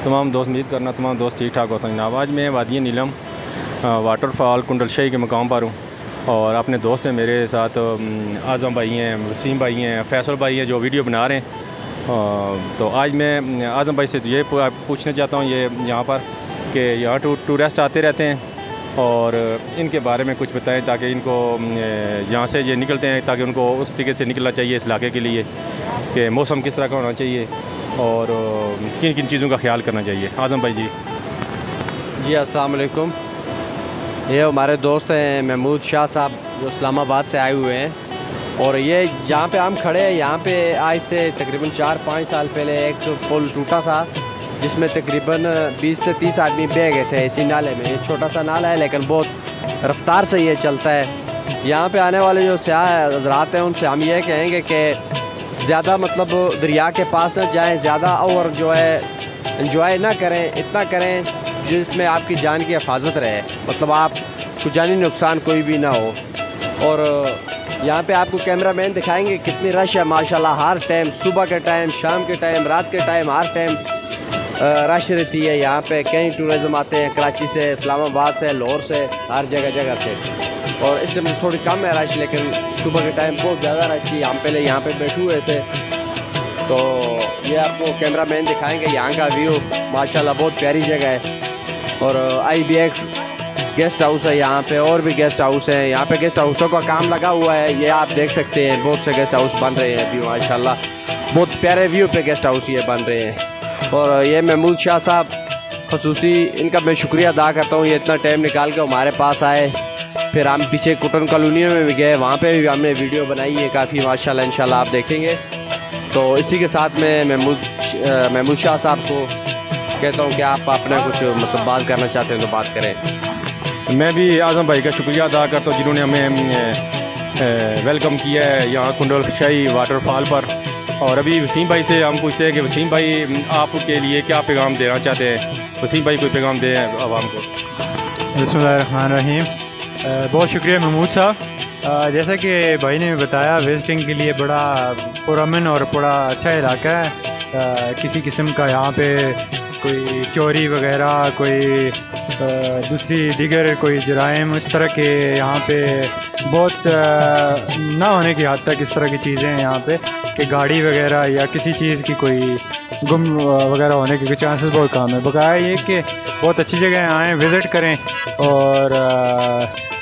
तमाम दोस्त उम्मीद करना तमाम दोस्त ठीक ठाक हो जनाब। आज मैं वादी नीलम वाटरफॉल कुंडल शाही के मकाम पर हूँ और अपने दोस्त हैं मेरे साथ, आज़म भाई हैं, वसीम भाई हैं, फैसल भाई हैं जो वीडियो बना रहे हैं। तो आज मैं आज़म भाई से ये पूछना चाहता हूँ, ये यहाँ पर कि यहाँ टूरिस्ट आते रहते हैं और इनके बारे में कुछ बताएं ताकि इनको यहाँ से ये निकलते हैं ताकि उनको उस तरीके से निकलना चाहिए इस इलाके के लिए कि मौसम किस तरह का होना चाहिए और किन किन चीज़ों का ख्याल करना चाहिए। आज़म भाई जी। अस्सलाम वालेकुम। ये हमारे दोस्त हैं महमूद शाह साहब जो इस्लामाबाद से आए हुए हैं और ये जहाँ पे हम खड़े हैं यहाँ पे आज से तकरीबन 4-5 साल पहले एक पुल टूटा था जिसमें तकरीबन 20 से 30 आदमी बह गए थे इसी नाले में। ये छोटा सा नाला है लेकिन बहुत रफ्तार से ये चलता है। यहाँ पे आने वाले जो सयाह हज़रात हैं उनसे हम ये कहेंगे कि ज़्यादा मतलब दरिया के पास ना जाएं, ज़्यादा और जो है इंजॉय ना करें, इतना करें जिसमें आपकी जान की हिफाजत रहे, मतलब आपको जानी नुकसान कोई भी ना हो। और यहाँ पे आपको कैमरामैन दिखाएंगे कितनी रश है माशाल्लाह। हर टाइम, सुबह के टाइम, शाम के टाइम, रात के टाइम, हर टाइम रश रहती है। यहाँ पे कई टूरिज़म आते हैं, कराची से, इस्लामाबाद से, लाहौर से, हर जगह से। और इस टाइम थोड़ी कम है रश, लेकिन सुबह के टाइम बहुत ज़्यादा रश थी। हम पहले यहाँ पे बैठे हुए थे तो ये आपको कैमरामैन दिखाएंगे यहाँ का व्यू। माशाल्लाह बहुत प्यारी जगह है। और IBX गेस्ट हाउस है यहाँ पे, और भी गेस्ट हाउस हैं यहाँ पे। गेस्ट हाउसों का काम लगा हुआ है, ये आप देख सकते हैं। बहुत से गेस्ट हाउस बन रहे हैं अभी माशाल्लाह, बहुत प्यारे व्यू पे गेस्ट हाउस ये बन रहे हैं। और ये महमूद शाह साहब ख़ुसूसी इनका मैं शुक्रिया अदा करता हूँ, ये इतना टाइम निकाल के हमारे पास आए। फिर हम पीछे कुटन कॉलोनियों में भी गए, वहाँ पे भी हमने वीडियो बनाई है काफ़ी माशाल्लाह, इंशाल्लाह आप देखेंगे। तो इसी के साथ मैं महमूद शाह साहब को कहता हूँ कि आप अपना कुछ मतलब बात करना चाहते हैं तो बात करें। मैं भी आज़म भाई का शुक्रिया अदा करता हूँ जिन्होंने हमें वेलकम किया है यहाँ कुंडल शाही वाटरफॉल पर। और अभी वसीम भाई से हम पूछते हैं कि वसीम भाई आपके लिए क्या पैगाम देना चाहते हैं। वसीम भाई कोई पैगाम दें आवाम को। बिस्मिल्लाहिर्रहमानिर्रहीम। बहुत शुक्रिया महमूद साहब। जैसा कि भाई ने बताया, विज़िटिंग के लिए बड़ा पुरअमन और बड़ा अच्छा इलाका है। किसी किस्म का यहाँ पे कोई चोरी वगैरह, कोई दूसरी दीगर कोई जराइम इस तरह के यहाँ पे बहुत ना होने की हद तक इस तरह की चीज़ें हैं यहाँ पे कि गाड़ी वगैरह या किसी चीज़ की कोई गुम वगैरह होने के चांसेस बहुत कम है। बकाया ये कि बहुत अच्छी जगह आएँ, विज़िट करें और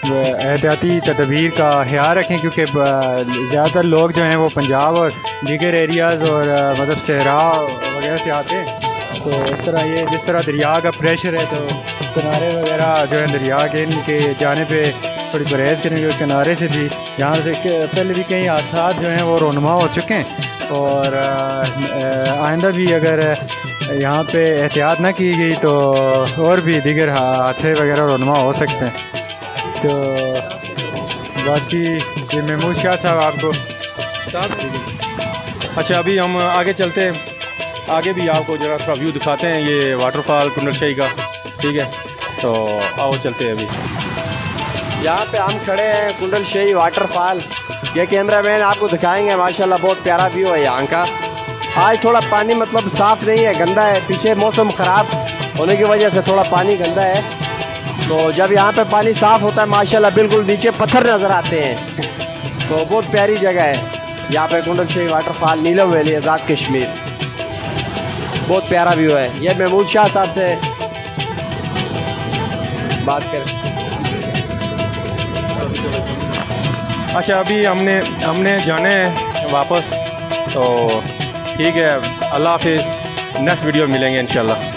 एहतियाती तदबीर का ख्याल रखें क्योंकि ज़्यादातर लोग जो हैं वो पंजाब और दीगर एरियाज़ और मतलब सहरा वगैरह से आते हैं। तो इस तरह ये जिस तरह दरिया का प्रेशर है तो किनारे वगैरह जो है दरिया के इनके जाने पे थोड़ी परहेज़ करेंगे। किनारे से भी यहाँ से पहले भी कई हादसा जो हैं वो रोनमा हो चुके हैं और आइंदा भी अगर यहाँ पे एहतियात ना की गई तो और भी दीगर हादसे वगैरह रोनमा हो सकते हैं। तो बाकी ये महमूद शाह साहब आपको अच्छा, अभी हम आगे चलते हैं, आगे भी आपको जरा थोड़ा व्यू दिखाते हैं ये वाटरफॉल कुंडल शाही का, ठीक है। तो आओ चलते हैं। अभी यहाँ पे हम खड़े हैं कुंडल शाही वाटरफॉल। ये कैमरामैन आपको दिखाएंगे माशाल्लाह बहुत प्यारा व्यू है यहाँ का। आज थोड़ा पानी मतलब साफ़ नहीं है, गंदा है। पीछे मौसम ख़राब होने की वजह से थोड़ा पानी गंदा है। तो जब यहाँ पे पानी साफ़ होता है माशाल्लाह बिल्कुल नीचे पत्थर नज़र आते हैं। तो बहुत प्यारी जगह है यहाँ पे कुंडल शाही वाटरफॉल, नीलम वैली, आज़ाद कश्मीर। बहुत प्यारा व्यू है। ये महमूद शाह साहब से बात करें। अच्छा, अभी हमने जाने हैं वापस, तो ठीक है। अल्लाह हाफिज़, नेक्स्ट वीडियो मिलेंगे इंशाल्लाह।